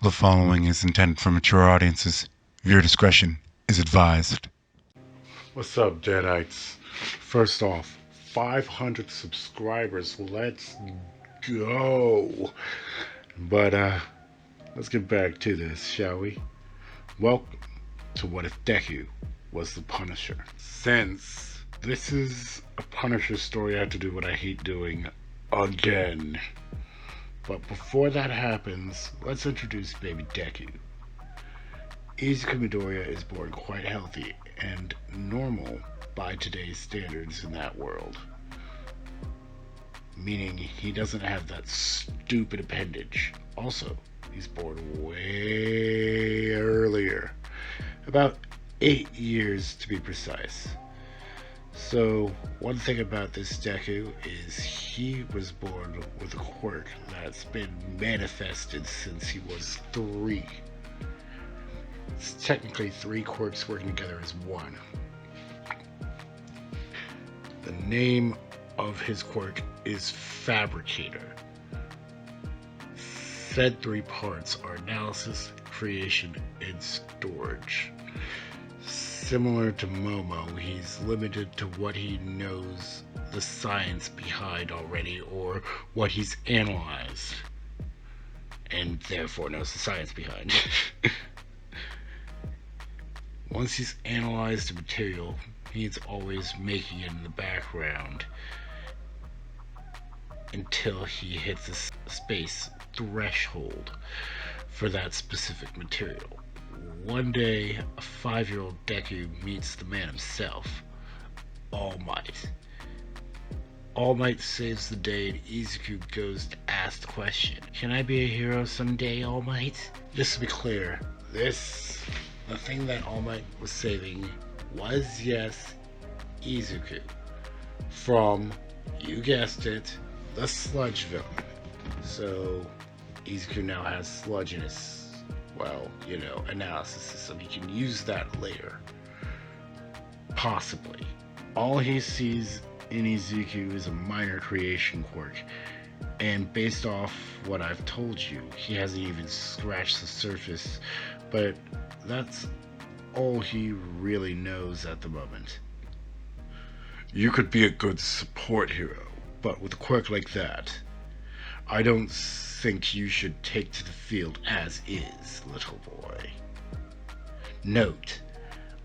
The following is intended for mature audiences. Viewer discretion is advised. What's up, Deadites? First off, 500 subscribers. Let's go. But let's get back to this, shall we? Welcome to What If Deku Was the Punisher. Since this is a Punisher story, I have to do what I hate doing again. But before that happens, let's introduce baby Deku. Izuku Midoriya is born quite healthy and normal by today's standards in that world. Meaning he doesn't have that stupid appendage. Also, he's born way earlier. About 8 years to be precise. So, one thing about this Deku is he was born with a quirk that's been manifested since he was 3. It's technically 3 quirks working together as one. The name of his quirk is Fabricator. Said 3 parts are analysis, creation, and storage. Similar to Momo, he's limited to what he knows the science behind already, or what he's analyzed, and therefore knows the science behind. Once he's analyzed the material, he's always making it in the background until he hits a space threshold for that specific material. One day, a 5-year-old Deku meets the man himself, All Might. All Might saves the day and Izuku goes to ask the question, "Can I be a hero someday, All Might?" Just to be clear, the thing that All Might was saving was, yes, Izuku. From, you guessed it, the sludge villain. So, Izuku now has sludge in his, analysis system. He can use that later. Possibly. All he sees in Izuku is a minor creation quirk. And based off what I've told you, he hasn't even scratched the surface. But that's all he really knows at the moment. You could be a good support hero, but with a quirk like that, I don't think you should take to the field as is, little boy. Note,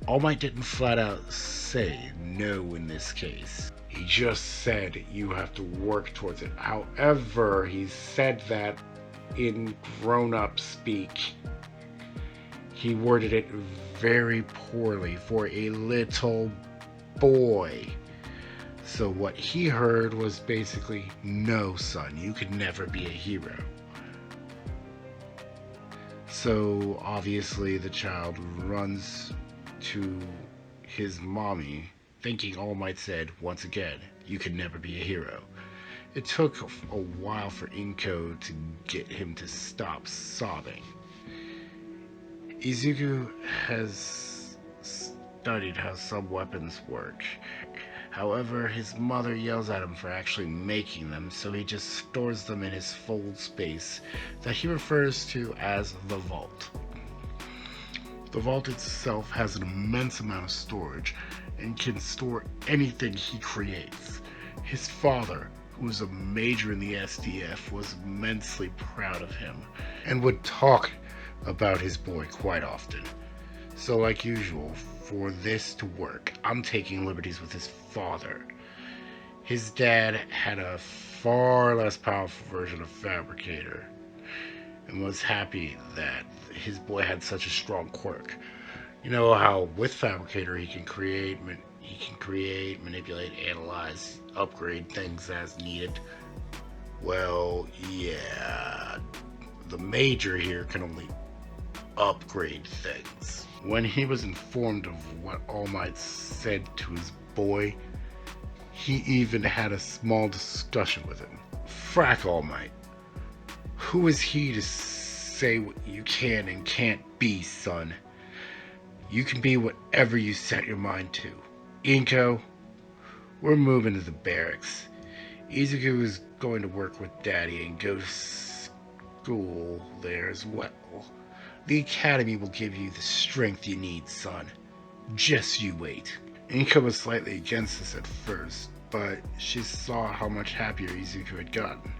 All Might didn't flat out say no in this case. He just said you have to work towards it. However, he said that in grown-up speak. He worded it very poorly for a little boy. So what he heard was basically, "No, son, you could never be a hero." So obviously the child runs to his mommy, thinking All Might said, once again, "You can never be a hero." It took a while for Inko to get him to stop sobbing. Izuku has studied how some weapons work. However, his mother yells at him for actually making them, so he just stores them in his fold space that he refers to as the vault. The vault itself has an immense amount of storage and can store anything he creates. His father, who was a major in the SDF, was immensely proud of him and would talk about his boy quite often. So like usual, for this to work, I'm taking liberties with his father. His dad had a far less powerful version of Fabricator and was happy that his boy had such a strong quirk. You know how with Fabricator he can create, manipulate, analyze, upgrade things as needed. Well, yeah, the major here can only upgrade things. When he was informed of what All Might said to his boy, he even had a small discussion with him. Frack All Might. Who is he to say what you can and can't be, son? You can be whatever you set your mind to. Inko, we're moving to the barracks. Izuku is going to work with Daddy and go school there as well. The academy will give you the strength you need, son. Just you wait. Inka was slightly against this at first, but she saw how much happier Izuku had gotten.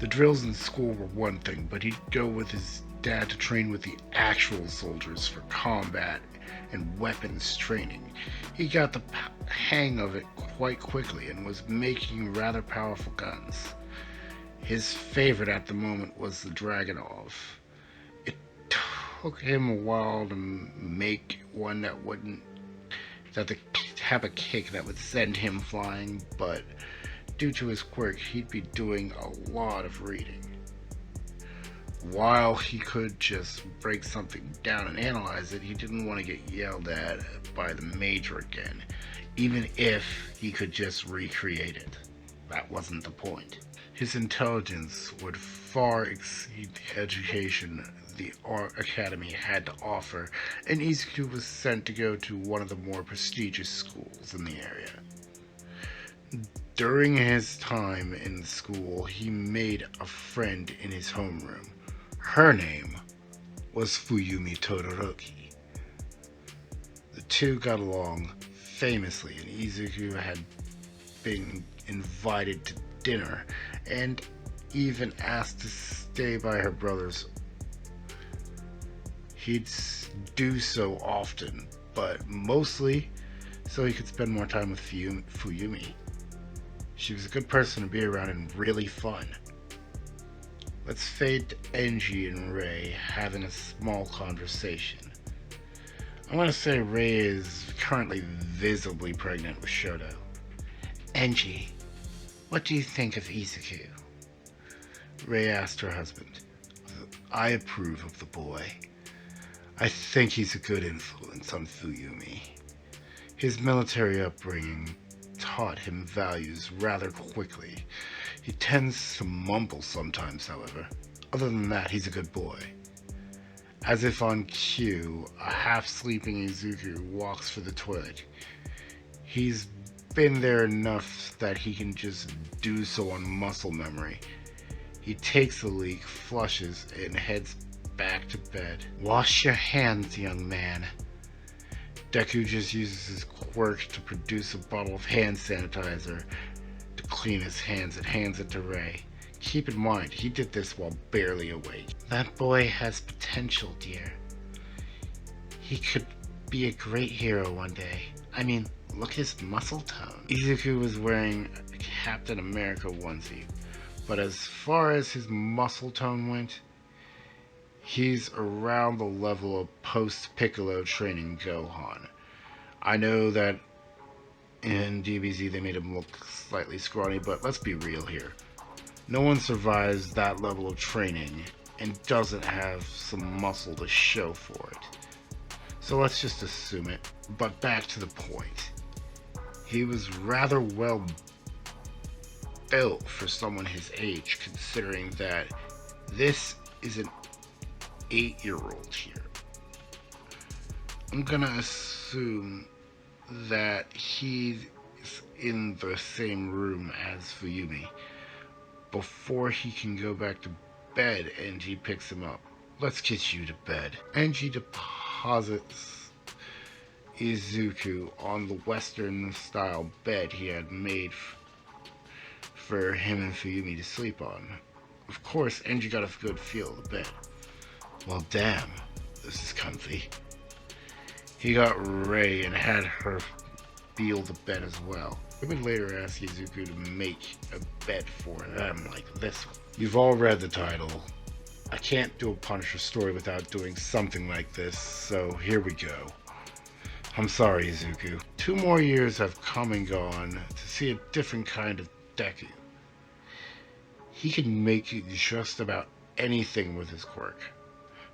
The drills in school were one thing, but he'd go with his dad to train with the actual soldiers for combat and weapons training. He got the hang of it quite quickly and was making rather powerful guns. His favorite at the moment was the Dragonov. It took him a while to make one that the have a kick that would send him flying, but due to his quirk, he'd be doing a lot of reading. While he could just break something down and analyze it, he didn't want to get yelled at by the Major again, even if he could just recreate it. That wasn't the point. His intelligence would far exceed the education the Art Academy had to offer, and Izuku was sent to go to one of the more prestigious schools in the area. During his time in school, he made a friend in his homeroom. Her name was Fuyumi Todoroki. The two got along famously, and Izuku had been invited to dinner and even asked to stay by her brothers. He'd do so often, but mostly so he could spend more time with Fuyumi. She was a good person to be around and really fun. Let's fade to Enji and Rei having a small conversation. I want to say Rei is currently visibly pregnant with Shoto. Enji, what do you think of Izuku? Rei asked her husband. I approve of the boy. I think he's a good influence on Fuyumi. His military upbringing taught him values rather quickly. He tends to mumble sometimes, however. Other than that, he's a good boy. As if on cue, a half-sleeping Izuku walks for the toilet. He's been there enough that he can just do so on muscle memory. He takes the leak, flushes, and heads back to bed. Wash your hands, young man. Deku just uses his quirk to produce a bottle of hand sanitizer to clean his hands and hands it to Rei. Keep in mind, he did this while barely awake. That boy has potential, dear. He could be a great hero one day. I mean, look at his muscle tone. Izuku was wearing a Captain America onesie, but as far as his muscle tone went, he's around the level of post-Piccolo training Gohan. I know that in DBZ they made him look slightly scrawny, but let's be real here. No one survives that level of training and doesn't have some muscle to show for it. So let's just assume it. But back to the point. He was rather well built for someone his age, considering that this is an 8-year-old here. I'm gonna assume that he's in the same room as Fuyumi. Before he can go back to bed, Enji picks him up. Let's get you to bed. Enji deposits Izuku on the Western-style bed he had made for him and Fuyumi to sleep on. Of course, Enji got a good feel of the bed. Well, damn, this is comfy. He got Rei and had her feel the bed as well. He would later ask Izuku to make a bed for them like this one. You've all read the title. I can't do a Punisher story without doing something like this, so here we go. I'm sorry, Izuku. 2 more years have come and gone to see a different kind of Deku. He can make just about anything with his quirk,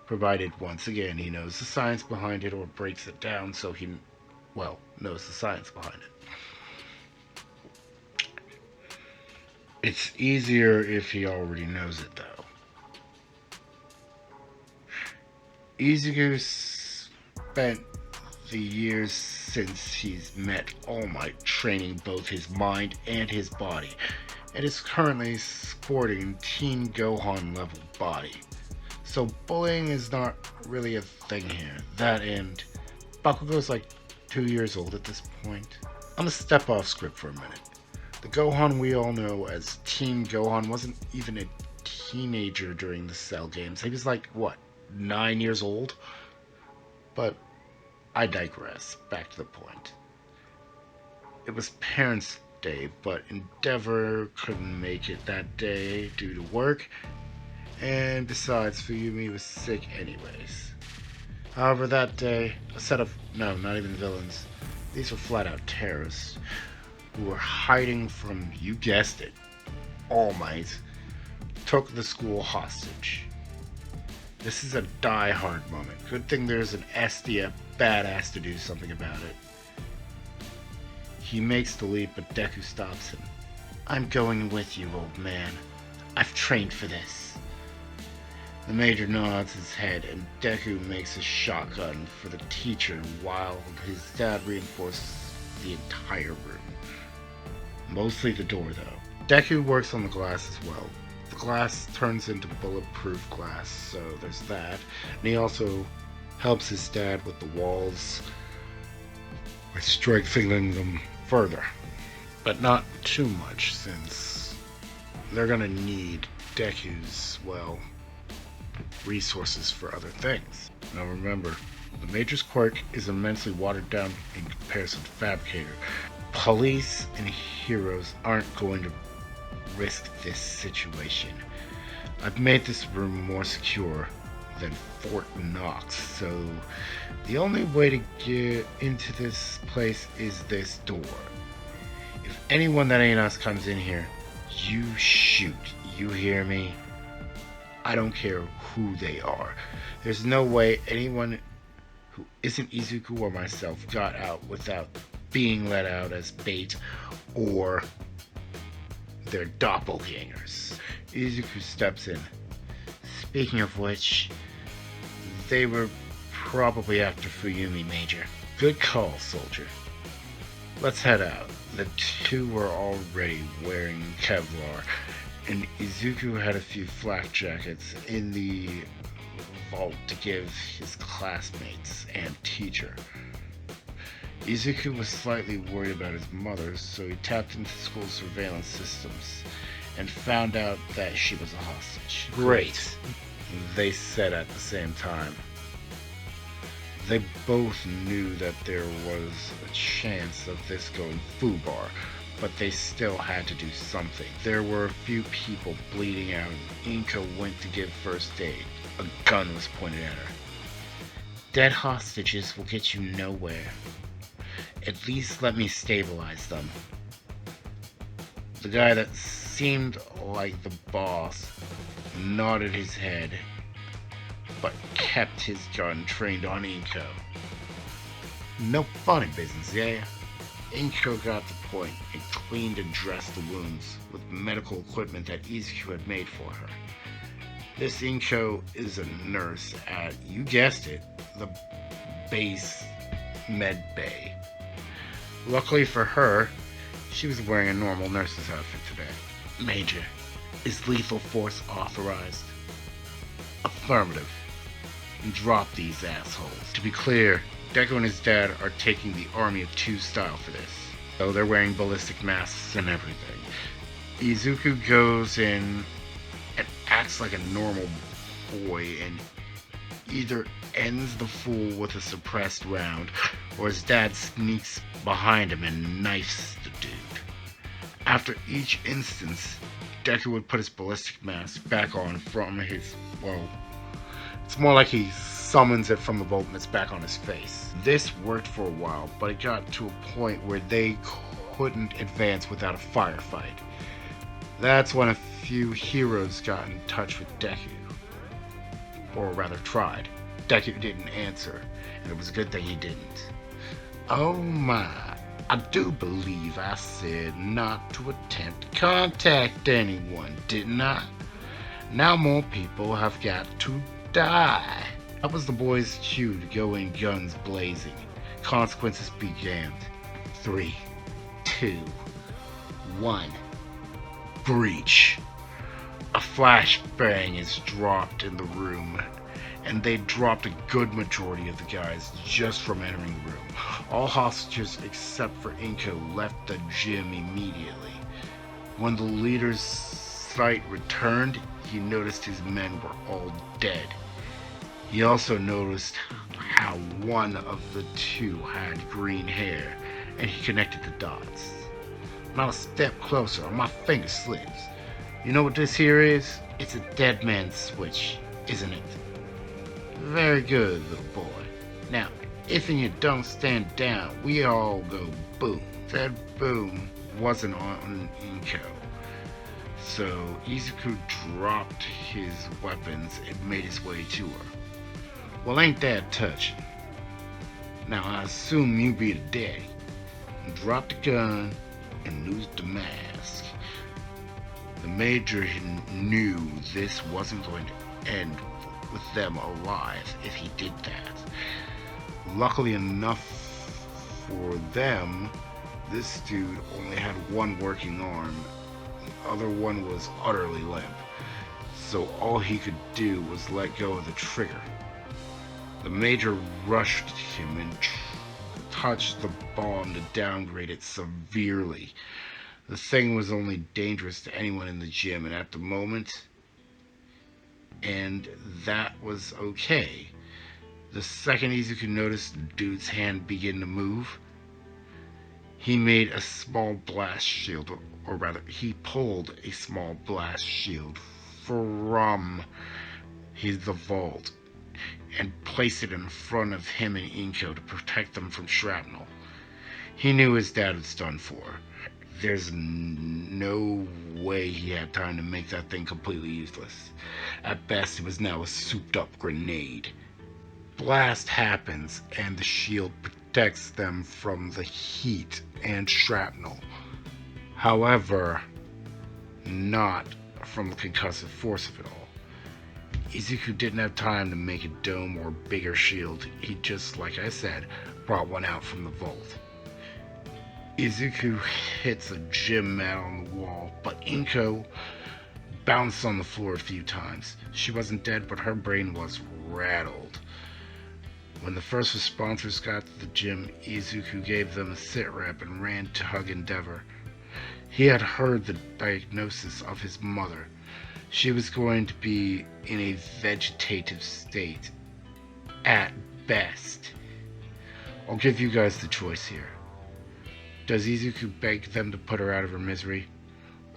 provided once again he knows the science behind it or breaks it down so he, knows the science behind it. It's easier if he already knows it, though. Izuku spent the years since he's met All Might training both his mind and his body, and is currently sporting Teen Gohan level body. So bullying is not really a thing here. That and Bakugo's like 2 years old at this point. I'm gonna step off script for a minute. The Gohan we all know as Teen Gohan wasn't even a teenager during the Cell games. He was like, what, 9 years old? But I digress. Back to the point. It was Parents' Day, but Endeavor couldn't make it that day due to work, and besides, Fuyumi was sick anyways. However, that day, a set of, no, not even villains, these were flat out terrorists, who were hiding from, you guessed it, All Might, took the school hostage. This is a die-hard moment. Good thing there's an SDF badass to do something about it. He makes the leap, but Deku stops him. I'm going with you, old man. I've trained for this. The Major nods his head, and Deku makes a shotgun for the teacher while his dad reinforces the entire room. Mostly the door, though. Deku works on the glass as well. The glass turns into bulletproof glass, so there's that. And he also helps his dad with the walls by strengthening them further. But not too much, since they're gonna need Deku's, well, resources for other things. Now remember, the Major's quirk is immensely watered down in comparison to Fabricator. Police and heroes aren't going to risk this situation. I've made this room more secure than Fort Knox, so the only way to get into this place is this door. If anyone that ain't us comes in here, you shoot. You hear me? I don't care who they are. There's no way anyone who isn't Izuku or myself got out without being let out as bait or their doppelgangers. Izuku steps in. Speaking of which, they were probably after Fuyumi, Major. Good call, soldier. Let's head out. The two were already wearing Kevlar, and Izuku had a few flak jackets in the vault to give his classmates and teacher. Izuku was slightly worried about his mother, so he tapped into school surveillance systems and found out that she was a hostage. Great, they said at the same time. They both knew that there was a chance of this going foobar, but they still had to do something. There were a few people bleeding out, and Inko went to give first aid. A gun was pointed at her. Dead hostages will get you nowhere. At least let me stabilize them. The guy that seemed like the boss nodded his head, but kept his gun trained on Inko. No funny business, yeah? Inko got the point and cleaned and dressed the wounds with medical equipment that Izuku had made for her. This Inko is a nurse at, you guessed it, the base med bay. Luckily for her, she was wearing a normal nurse's outfit today. Major, is lethal force authorized? Affirmative. And drop these assholes. To be clear, Deku and his dad are taking the Army of Two style for this. So they're wearing ballistic masks and everything. Izuku goes in and acts like a normal boy and either ends the fool with a suppressed round, or his dad sneaks behind him and knifes the dude. After each instance, Deku would put his ballistic mask back on from his, well, it's more like he summons it from the vault and it's back on his face. This worked for a while, but it got to a point where they couldn't advance without a firefight. That's when a few heroes got in touch with Deku. Or rather tried. Deku didn't answer, and it was a good thing he didn't. Oh my, I do believe I said not to attempt to contact anyone, didn't I? Now more people have got to die. That was the boys' cue to go in guns blazing. Consequences began. 3, 2, 1. Breach. A flashbang is dropped in the room, and they dropped a good majority of the guys just from entering the room. All hostages except for Inko left the gym immediately. When the leader's sight returned, he noticed his men were all dead. He also noticed how one of the two had green hair, and he connected the dots. Not a step closer, or my finger slips. You know what this here is? It's a dead man's switch, isn't it? Very good, little boy. Now, if you don't stand down, we all go boom. That boom wasn't on Inko. So Izuku dropped his weapons and made his way to her. Well, ain't that touching? Now I assume you be the daddy. Drop the gun and lose the mask. The major knew this wasn't going to end with them alive if he did that. Luckily enough for them, this dude only had one working arm. The other one was utterly limp. So all he could do was let go of the trigger. The major rushed him and touched the bomb to downgrade it severely. The thing was only dangerous to anyone in the gym, and at the moment, and that was okay. The second Izuku noticed the dude's hand begin to move, he made a small blast shield, or rather, he pulled a small blast shield from the vault and placed it in front of him and Inko to protect them from shrapnel. He knew his dad was done for. There's no way he had time to make that thing completely useless. At best, it was now a souped-up grenade. Blast happens, and the shield protects them from the heat and shrapnel. However, not from the concussive force of it all. Izuku didn't have time to make a dome or bigger shield. He just, like I said, brought one out from the vault. Izuku hits a gym mat on the wall, but Inko bounced on the floor a few times. She wasn't dead, but her brain was rattled. When the first responders got to the gym, Izuku gave them a sit rep and ran to hug Endeavor. He had heard the diagnosis of his mother. She was going to be in a vegetative state, at best. I'll give you guys the choice here. Does Izuku beg them to put her out of her misery?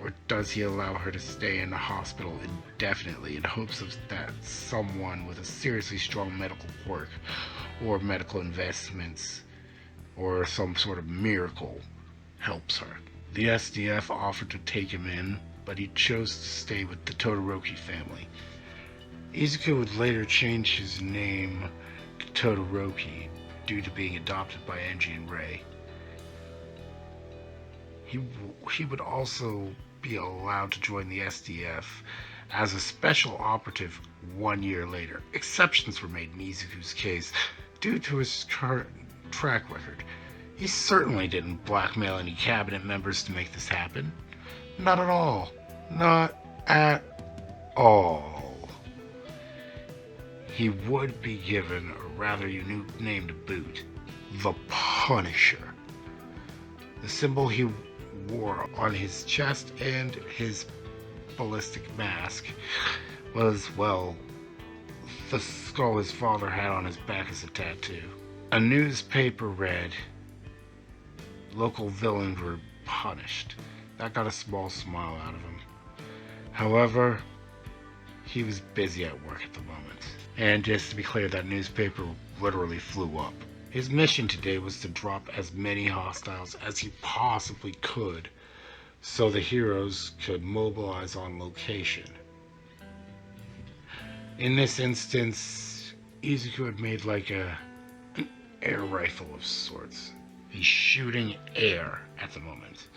Or does he allow her to stay in the hospital indefinitely in hopes of that someone with a seriously strong medical quirk or medical investments or some sort of miracle helps her? The SDF offered to take him in, but he chose to stay with the Todoroki family. Izuku would later change his name to Todoroki due to being adopted by Enji and Rei. He would also be allowed to join the SDF as a special operative 1 year later. Exceptions were made in Izuku's case due to his current track record. He certainly didn't blackmail any cabinet members to make this happen. Not at all. Not at all. He would be given a rather unique name to boot, the Punisher. The symbol he wore on his chest and his ballistic mask was, well, the skull his father had on his back as a tattoo. A newspaper read, "Local villains were punished." That got a small smile out of him. However, he was busy at work at the moment. And just to be clear, that newspaper literally flew up. His mission today was to drop as many hostiles as he possibly could so the heroes could mobilize on location. In this instance, Izuku had made like an air rifle of sorts. He's shooting air at the moment.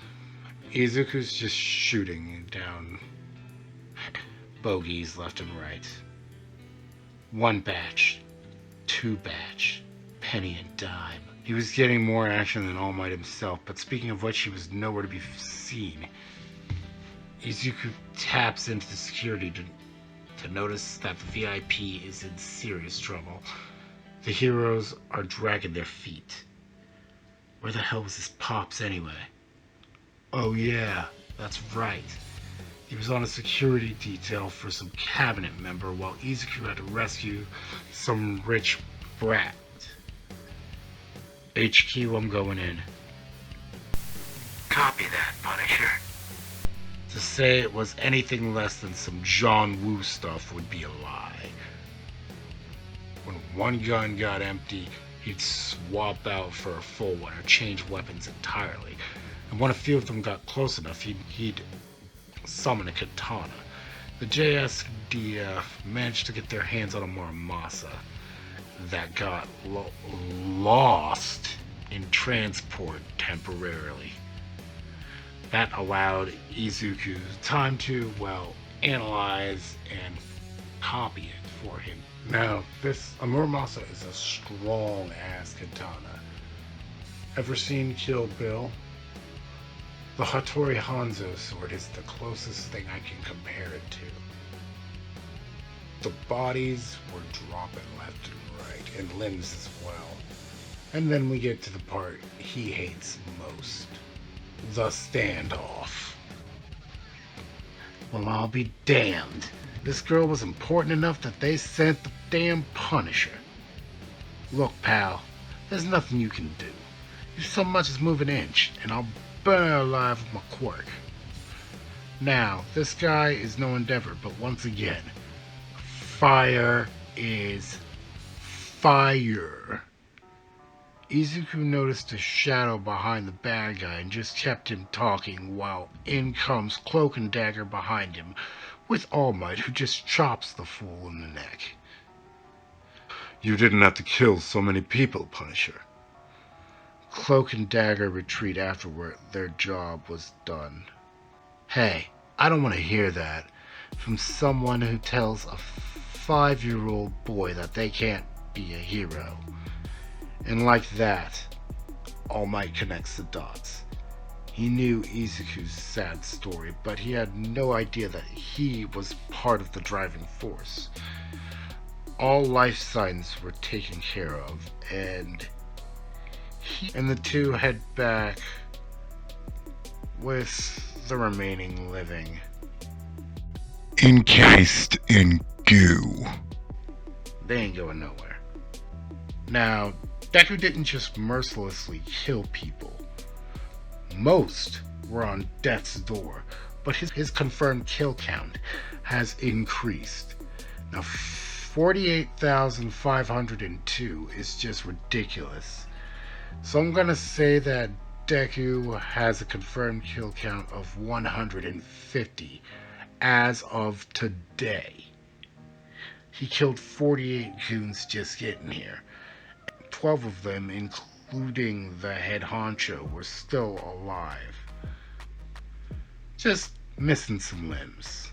Izuku's just shooting down bogeys left and right. 1 batch, 2 batch, penny and dime. He was getting more action than All Might himself, but speaking of which, he was nowhere to be seen. Izuku taps into the security to notice that the VIP is in serious trouble. The heroes are dragging their feet. Where the hell was this Pops anyway? Oh yeah, that's right. He was on a security detail for some cabinet member while Izuku had to rescue some rich brat. HQ, I'm going in. Copy that, Punisher. To say it was anything less than some John Woo stuff would be a lie. When one gun got empty, he'd swap out for a full one or change weapons entirely. And when a few of them got close enough, he'd summon a katana. The JSDF managed to get their hands on a Muramasa that got lost in transport temporarily. That allowed Izuku time to, analyze and copy it for him. Now, this Muramasa is a strong-ass katana. Ever seen Kill Bill? The Hattori Hanzo sword is the closest thing I can compare it to. The bodies were dropping left and right, and limbs as well. And then we get to the part he hates most. The standoff. Well, I'll be damned. This girl was important enough that they sent the damn Punisher. Look, pal, there's nothing you can do. You so much as move an inch, and I'll burn her alive with my quirk. Now, this guy is no endeavor, but once again, fire is fire. Izuku noticed a shadow behind the bad guy and just kept him talking while in comes Cloak and Dagger behind him with All Might, who just chops the fool in the neck. You didn't have to kill so many people, Punisher. Cloak and Dagger retreat afterward. Their job was done. Hey, I don't want to hear that from someone who tells a 5-year-old boy that they can't be a hero. And like that, All Might connects the dots. He knew Izuku's sad story, but he had no idea that he was part of the driving force. All life signs were taken care of, and the two head back with the remaining living. Encased in goo. They ain't going nowhere. Now, Deku didn't just mercilessly kill people. Most were on death's door, but his confirmed kill count has increased. Now, 48,502 is just ridiculous. So I'm gonna say that Deku has a confirmed kill count of 150 as of today. He killed 48 goons just getting here. 12 of them, including the head honcho, were still alive. Just missing some limbs.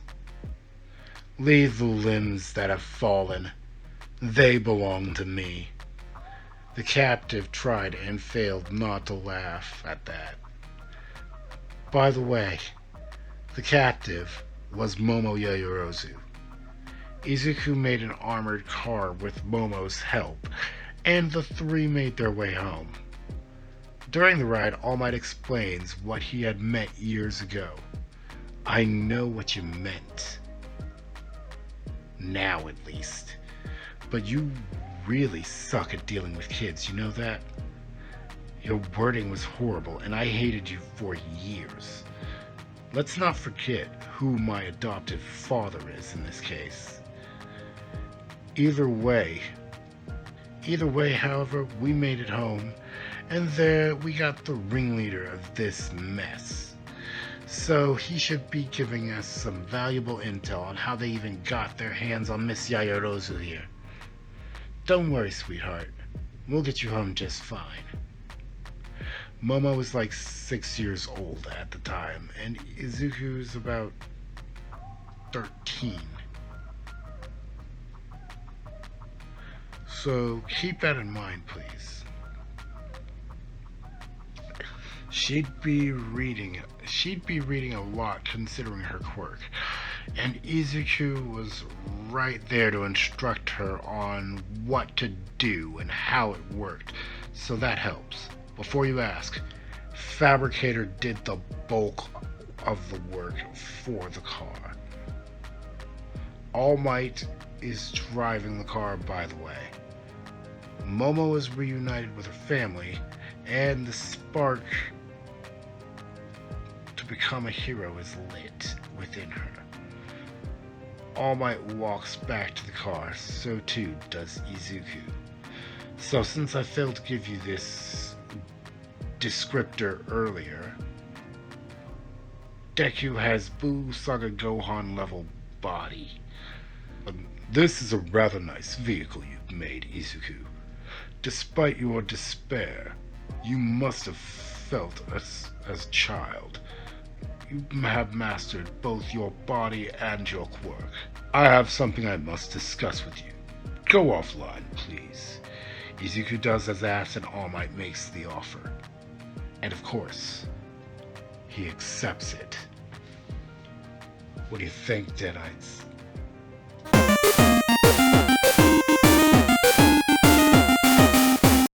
Leave the limbs that have fallen. They belong to me. The captive tried and failed not to laugh at that. By the way, the captive was Momo Yaoyorozu. Izuku made an armored car with Momo's help, and the three made their way home. During the ride, All Might explains what he had meant years ago. I know what you meant. Now, at least. But you really suck at dealing with kids, you know that? Your wording was horrible, and I hated you for years. Let's not forget who my adopted father is in this case. Either way, however, we made it home, and there we got the ringleader of this mess. So he should be giving us some valuable intel on how they even got their hands on Miss Yaoyorozu here. Don't worry, sweetheart. We'll get you home just fine. Momo was like 6 years old at the time, and Izuku's about 13. So keep that in mind, please. She'd be reading she'd be reading a lot considering her quirk. And Izuku was right there to instruct her on what to do and how it worked, so that helps. Before you ask, Fabricator did the bulk of the work for the car. All Might is driving the car, by the way. Momo is reunited with her family, and the spark to become a hero is lit within her. All Might walks back to the car, so too does Izuku. So since I failed to give you this descriptor earlier, Deku has Buu Saga Gohan level body. This is a rather nice vehicle you've made, Izuku. Despite your despair, you must have felt as a child. You have mastered both your body and your quirk. I have something I must discuss with you. Go offline, please. Izuku does as asked, and All Might makes the offer. And of course, he accepts it. What do you think, Deadites?